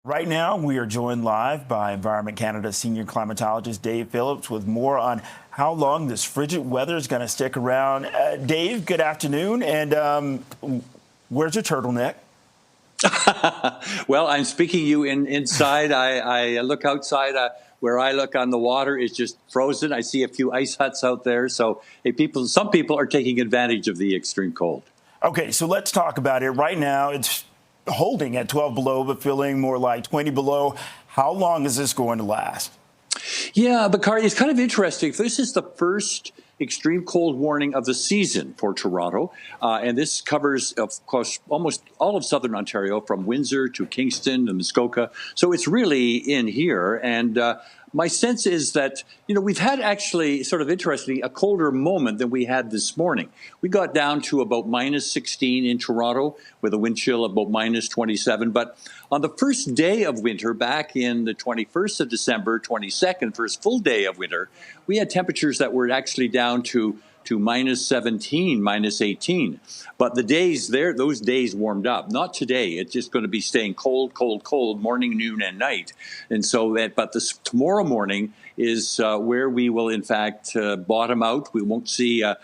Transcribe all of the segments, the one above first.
Right now, we are joined live by Environment Canada senior climatologist Dave Phillips with more on how long this frigid weather is going to stick around. Dave, good afternoon. And where's your turtleneck? Well, I'm speaking you inside. I look outside. Where I look on the water is just frozen. I see a few ice huts out there. So some people are taking advantage of the extreme cold. Okay, so let's talk about it. Right now, it's holding at 12 below, but feeling more like 20 below. How long is this going to last? Yeah, Bakari, it's kind of interesting. This is the first extreme cold warning of the season for Toronto. And this covers, of course, almost all of southern Ontario, from Windsor to Kingston and Muskoka. So it's really in here. And my sense is that, we've had actually, sort of interestingly, a colder moment than we had this morning. We got down to about minus 16 in Toronto with a wind chill of about minus 27. But on the first day of winter, back in the 21st of December, 22nd, first full day of winter, we had temperatures that were actually down to minus 17, minus 18. But the days there, those days warmed up. Not today. It's just going to be staying cold, cold, cold, morning, noon, and night. And so but tomorrow morning is where we will, in fact, bottom out. We won't see a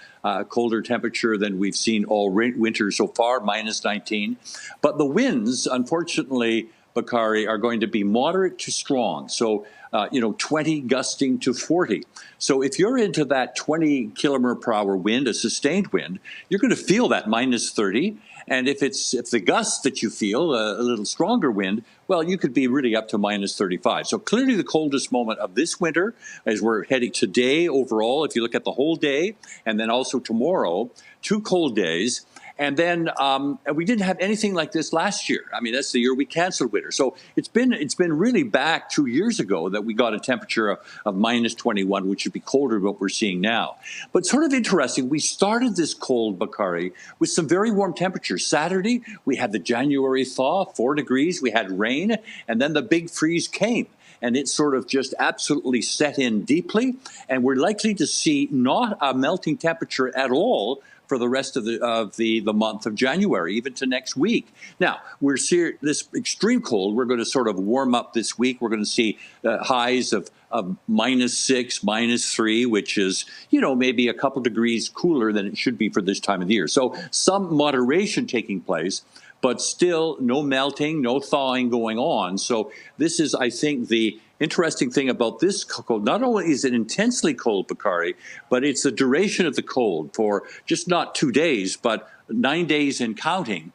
colder temperature than we've seen all winter so far, minus 19. But the winds, unfortunately, Bakari, are going to be moderate to strong. So, 20 gusting to 40. So if you're into that 20 kilometer per hour wind, a sustained wind, you're going to feel that minus 30. And if the gusts that you feel, a little stronger wind, well, you could be really up to minus 35. So clearly the coldest moment of this winter, as we're heading today overall, if you look at the whole day, and then also tomorrow, 2 cold days. And then we didn't have anything like this last year. I mean, that's the year we canceled winter. So it's been really back 2 years ago that we got a temperature of minus 21, which would be colder than what we're seeing now. But sort of interesting, we started this cold, Bakari, with some very warm temperatures. Saturday, we had the January thaw, 4 degrees. We had rain, and then the big freeze came. And it sort of just absolutely set in deeply. And we're likely to see not a melting temperature at all for the rest of the month of January, even to next week. Now, we're seeing this extreme cold. We're going to sort of warm up this week. We're going to see highs of minus 6, minus 3, which is, maybe a couple degrees cooler than it should be for this time of the year. So some moderation taking place, but still no melting, no thawing going on. So this is, I think, the interesting thing about this cold. Not only is it intensely cold, Bakari, but it's the duration of the cold for just not 2 days, but 9 days and counting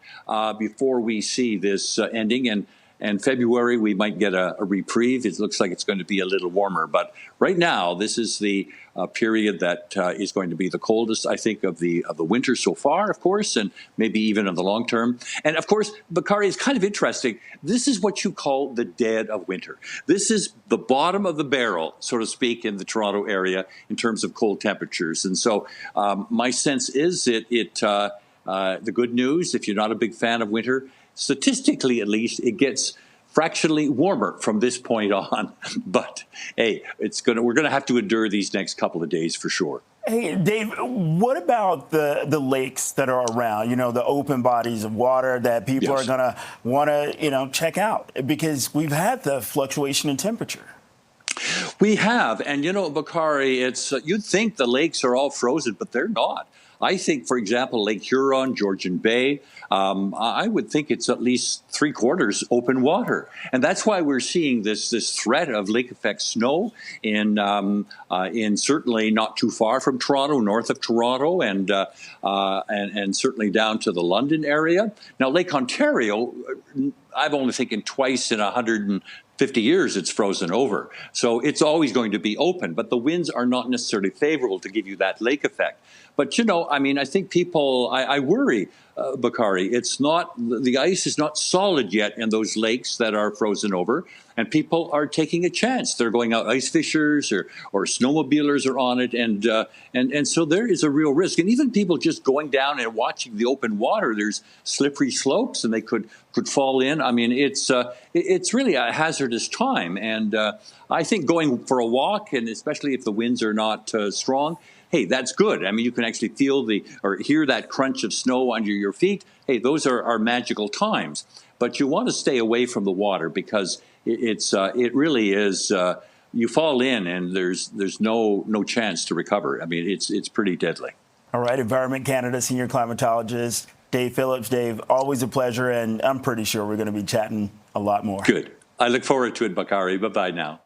before we see this ending. And February, we might get a reprieve. It looks like it's going to be a little warmer. But right now, this is the period that is going to be the coldest, I think, of the winter so far, of course, and maybe even in the long term. And of course, Bakari, is kind of interesting. This is what you call the dead of winter. This is the bottom of the barrel, so to speak, in the Toronto area in terms of cold temperatures. And so my sense is the good news, if you're not a big fan of winter, statistically, at least, it gets fractionally warmer from this point on. But hey, we're gonna have to endure these next couple of days for sure. Hey, Dave, what about the lakes that are around, the open bodies of water that people Yes. are going to want to, check out? Because we've had the fluctuation in temperature. We have, and Bakari, it's you'd think the lakes are all frozen, but they're not. I think, for example, Lake Huron, Georgian Bay, I would think it's at least 3/4 open water. And that's why we're seeing this threat of lake effect snow in certainly not too far from Toronto, north of Toronto, and certainly down to the London area. Now, Lake Ontario, I've only taken twice in 150 years it's frozen over. So it's always going to be open, but the winds are not necessarily favorable to give you that lake effect. But, I think people, I worry, Bakari, the ice is not solid yet in those lakes that are frozen over, and people are taking a chance. They're going out ice fishers or snowmobilers are on it, and so there is a real risk. And even people just going down and watching the open water, there's slippery slopes, and they could fall in. I mean, it's really a hazardous time, and I think going for a walk, and especially if the winds are not strong, hey, that's good. I mean, you can actually feel or hear that crunch of snow under your feet. Hey, those are magical times. but you want to stay away from the water because it really is. You fall in and there's no chance to recover. I mean, it's pretty deadly. All right, Environment Canada senior climatologist Dave Phillips. Dave, always a pleasure, and I'm pretty sure we're going to be chatting a lot more. Good. I look forward to it, Bakari. Bye-bye now.